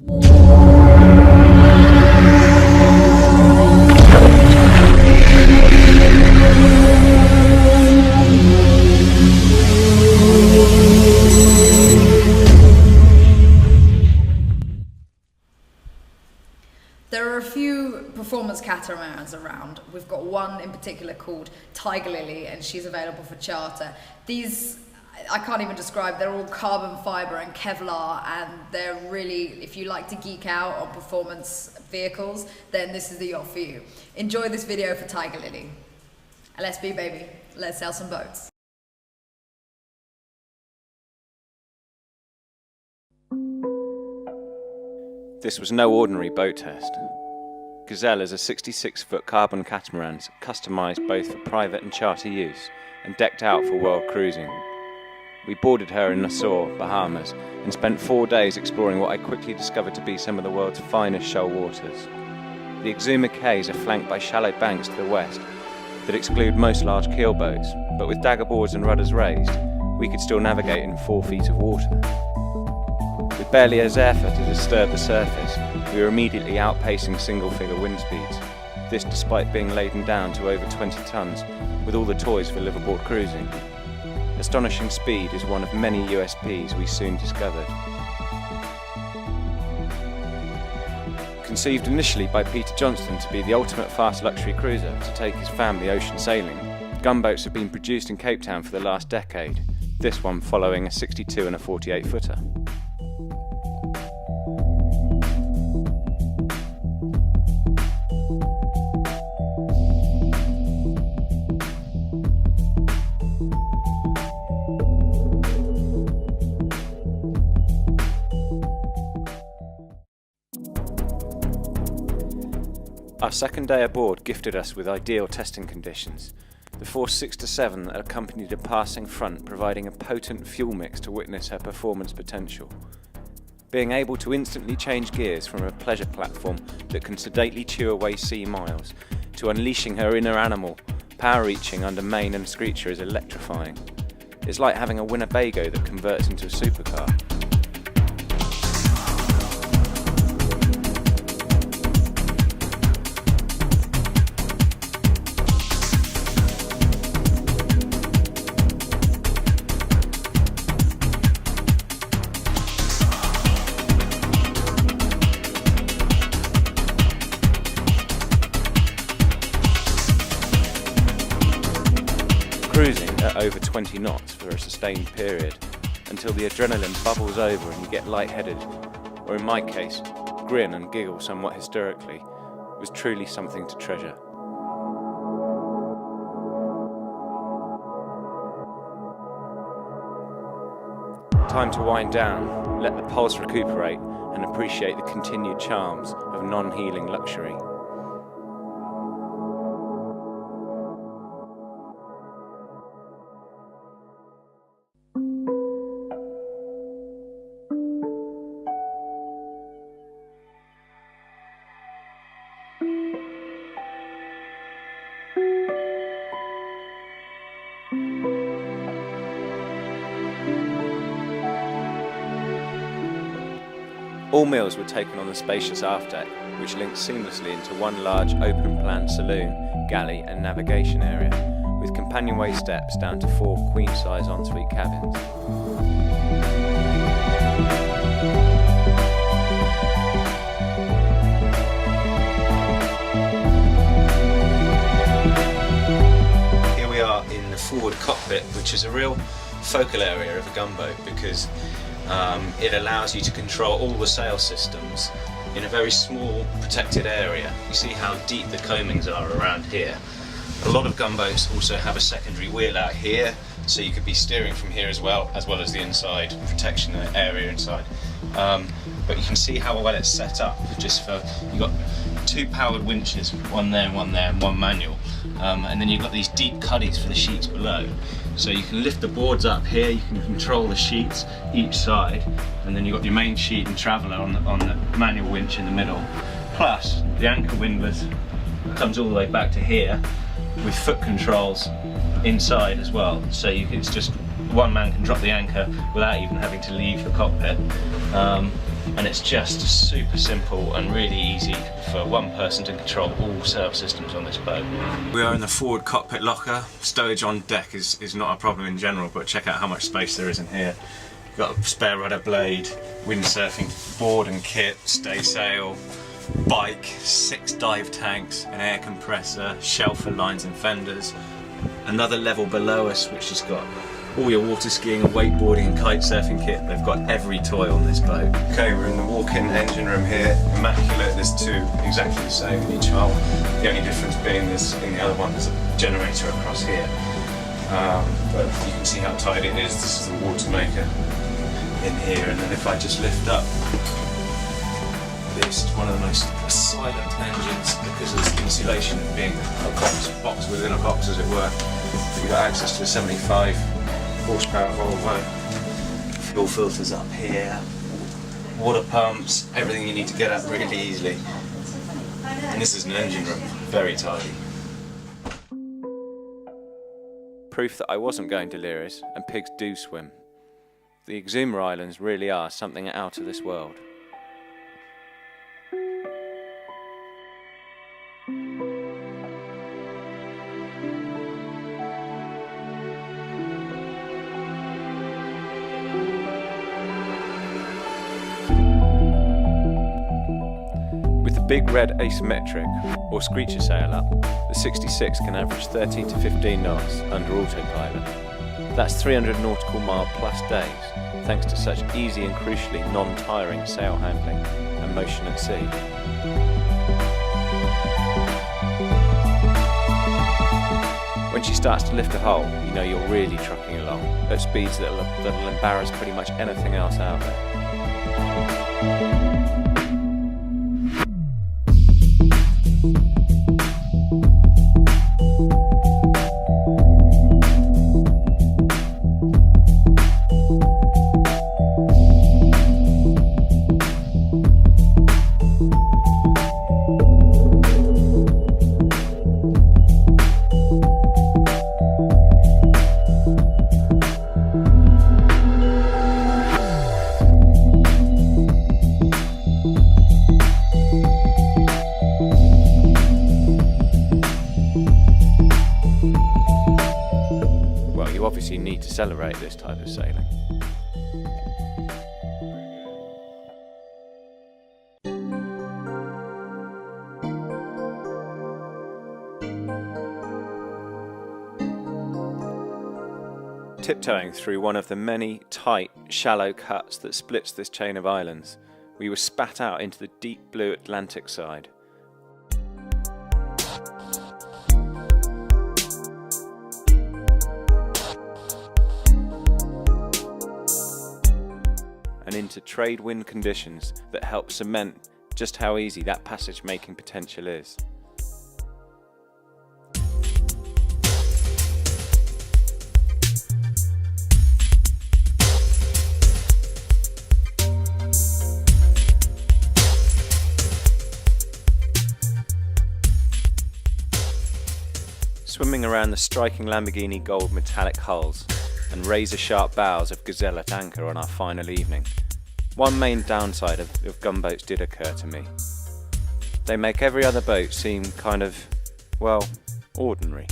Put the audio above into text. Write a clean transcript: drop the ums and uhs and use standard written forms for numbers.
There are a few performance catamarans around. We've got one in particular called Tiger Lilly, and she's available for charter. These, I can't even describe, they're all carbon fiber and Kevlar, and they're really, if you like to geek out on performance vehicles, then this is the yacht for you. Enjoy this video for Tiger Lilly. LSB baby, let's sail some boats. This was no ordinary boat test. Gazelle is a 66-foot carbon catamaran customised both for private and charter use and decked out for world cruising. We boarded her in Nassau, Bahamas, and spent 4 days exploring what I quickly discovered to be some of the world's finest shoal waters. The Exuma Cays are flanked by shallow banks to the west that exclude most large keel boats, but with dagger boards and rudders raised, we could still navigate in 4 feet of water. With barely a zephyr to disturb the surface, we were immediately outpacing single-figure wind speeds, this despite being laden down to over 20 tons with all the toys for liveaboard cruising. Astonishing speed is one of many USPs we soon discovered. Conceived initially by Peter Johnston to be the ultimate fast luxury cruiser to take his family ocean sailing, gunboats have been produced in Cape Town for the last decade, this one following a 62 and a 48-footer. Our second day aboard gifted us with ideal testing conditions. The Force 6 to 7 accompanied a passing front, providing a potent fuel mix to witness her performance potential. Being able to instantly change gears from a pleasure platform that can sedately chew away sea miles, to unleashing her inner animal, power reaching under main and screecher is electrifying. It's like having a Winnebago that converts into a supercar. Cruising at over 20 knots for a sustained period until the adrenaline bubbles over and you get lightheaded, or in my case, grin and giggle somewhat hysterically, was truly something to treasure. Time to wind down, let the pulse recuperate and appreciate the continued charms of non-healing luxury. All meals were taken on the spacious aft deck, which links seamlessly into one large open-plan saloon, galley and navigation area, with companionway steps down to 4 queen-size ensuite cabins. Here we are in the forward cockpit, which is a real focal area of a gunboat because it allows you to control all the sail systems in a very small protected area. You see how deep the coamings are around here. A lot of gunboats also have a secondary wheel out here, so you could be steering from here as well as the inside protection area inside. But you can see how well it's set up. You've got 2 powered winches, one there and one manual. And then you've got these deep cuddies for the sheets below. So you can lift the boards up here, you can control the sheets each side, and then you've got your main sheet and traveller on the manual winch in the middle. Plus, the anchor windlass comes all the way back to here with foot controls inside as well. So it's just one man can drop the anchor without even having to leave the cockpit. and it's just super simple and really easy for one person to control all sail systems on this boat. We are in the forward cockpit locker. Stowage on deck is not a problem in general, but check out how much space there is in here. We've got a spare rudder blade, windsurfing board and kit, stay sail, bike, 6 dive tanks, an air compressor, shelf for lines and fenders, another level below us which has got all your water skiing and wakeboarding and kite surfing kit. They've got every toy on this boat. Okay, we're in the walk-in engine room here, immaculate. There's 2 exactly the same in each hull. The only difference being is in the other one there's a generator across here. But you can see how tight it is. This is the water maker in here, and then if I just lift up this, one of the most silent engines because of the insulation being a box within a box, as it were. You've got access to a 75 horsepower Volvo. Fuel filters up here, water pumps, everything you need to get up really easily. And this is an engine room, very tidy. Proof that I wasn't going delirious, and pigs do swim. The Exuma Islands really are something out of this world. With the big red asymmetric or screecher sail up, the 66 can average 13 to 15 knots under autopilot. That's 300 nautical mile plus days, thanks to such easy and crucially non-tiring sail handling and motion at sea. When she starts to lift a hull, you know you're really trucking along at speeds that'll embarrass pretty much anything else out there. You obviously need to celebrate this type of sailing. Tiptoeing through one of the many tight, shallow cuts that splits this chain of islands, we were spat out into the deep blue Atlantic side. And into trade wind conditions that help cement just how easy that passage making potential is. Swimming around the striking Lamborghini gold metallic hulls and razor-sharp bows of Gazelle at anchor on our final evening, one main downside of gunboats did occur to me. They make every other boat seem kind of, well, ordinary.